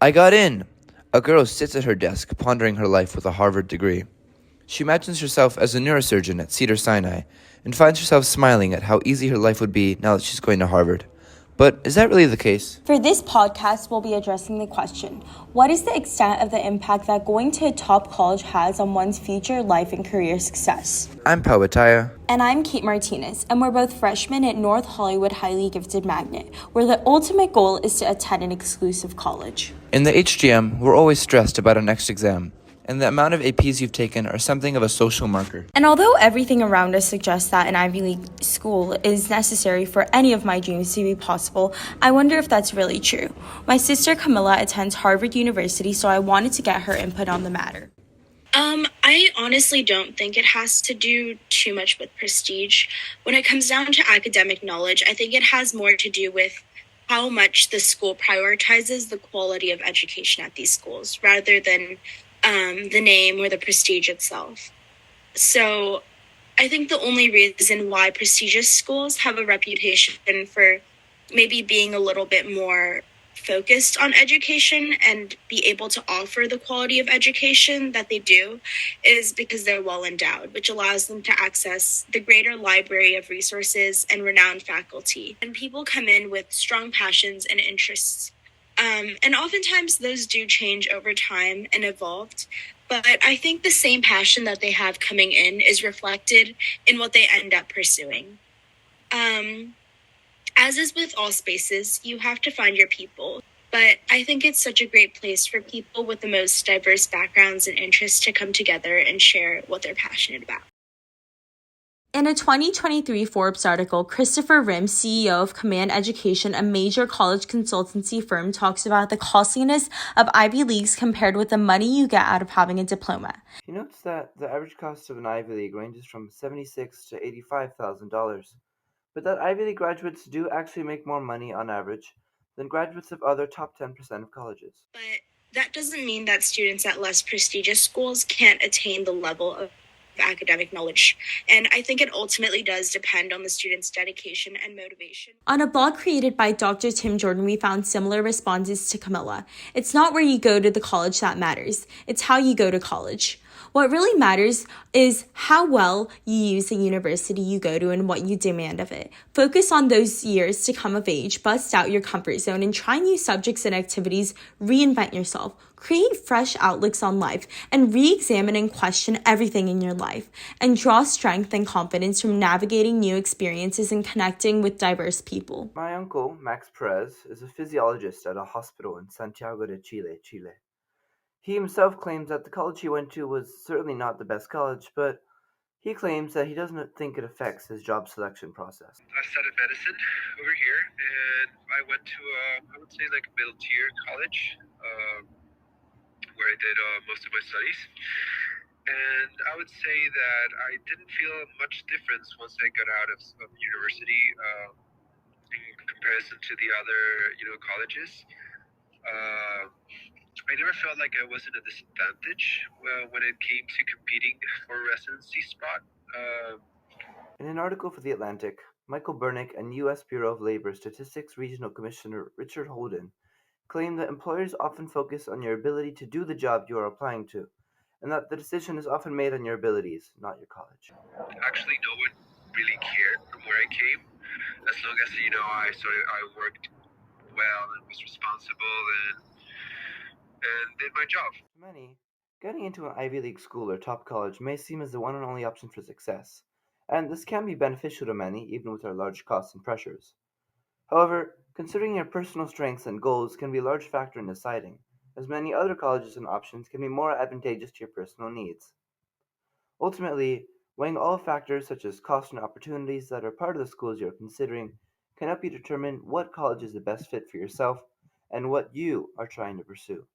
I got in! A girl sits at her desk, pondering her life with a Harvard degree. She imagines herself as a neurosurgeon at Cedars-Sinai and finds herself smiling at how easy her life would be now that she's going to Harvard. But is that really the case? For this podcast, we'll be addressing the question, what is the extent of the impact that going to a top college has on one's future life and career success? I'm Pau Batalla. And I'm Kate Martinez, and we're both freshmen at North Hollywood Highly Gifted Magnet, where the ultimate goal is to attend an exclusive college. In the HGM, we're always stressed about our next exam, and the amount of APs you've taken are something of a social marker. And although everything around us suggests that an Ivy League school is necessary for any of my dreams to be possible, I wonder if that's really true. My sister Camilla attends Harvard University, so I wanted to get her input on the matter. I honestly don't think it has to do too much with prestige. When it comes down to academic knowledge, I think it has more to do with how much the school prioritizes the quality of education at these schools rather than the name or the prestige itself. So I think the only reason why prestigious schools have a reputation for maybe being a little bit more focused on education and be able to offer the quality of education that they do is because they're well endowed, which allows them to access the greater library of resources and renowned faculty. And people come in with strong passions and interests. And oftentimes those do change over time and evolved. But I think the same passion that they have coming in is reflected in what they end up pursuing. As is with all spaces, you have to find your people. But I think it's such a great place for people with the most diverse backgrounds and interests to come together and share what they're passionate about. In a 2023 Forbes article, Christopher Rimm, CEO of Command Education, a major college consultancy firm, talks about the costliness of Ivy Leagues compared with the money you get out of having a diploma. He notes that the average cost of an Ivy League ranges from $76,000 to $85,000, but that Ivy League graduates do actually make more money on average than graduates of other top 10% of colleges. But that doesn't mean that students at less prestigious schools can't attain the level of academic knowledge. And I think it ultimately does depend on the student's dedication and motivation. On a blog created by Dr. Tim Jordan, we found similar responses to Camilla. It's not where you go to the college that matters. It's how you go to college. What really matters is how well you use the university you go to and what you demand of it. Focus on those years to come of age, bust out your comfort zone, and try new subjects and activities, reinvent yourself, create fresh outlooks on life, and re-examine and question everything in your life, and draw strength and confidence from navigating new experiences and connecting with diverse people. My uncle, Max Perez, is a physiologist at a hospital in Santiago de Chile, Chile. He himself claims that the college he went to was certainly not the best college, but he claims that he doesn't think it affects his job selection process. I studied medicine over here, and I went to I would say like a middle tier college, where I did most of my studies. And I would say that I didn't feel much difference once I got out of university in comparison to the other, colleges. I never felt like I was in a disadvantage when it came to competing for a residency spot. In an article for The Atlantic, Michael Burnick and U.S. Bureau of Labor Statistics Regional Commissioner Richard Holden claimed that employers often focus on your ability to do the job you are applying to, and that the decision is often made on your abilities, not your college. Actually, no one really cared from where I came, as long as I worked well and was responsible and did my job. To many, getting into an Ivy League school or top college may seem as the one and only option for success, and this can be beneficial to many, even with our large costs and pressures. However, considering your personal strengths and goals can be a large factor in deciding, as many other colleges and options can be more advantageous to your personal needs. Ultimately, weighing all factors such as cost and opportunities that are part of the schools you're considering can help you determine what college is the best fit for yourself and what you are trying to pursue.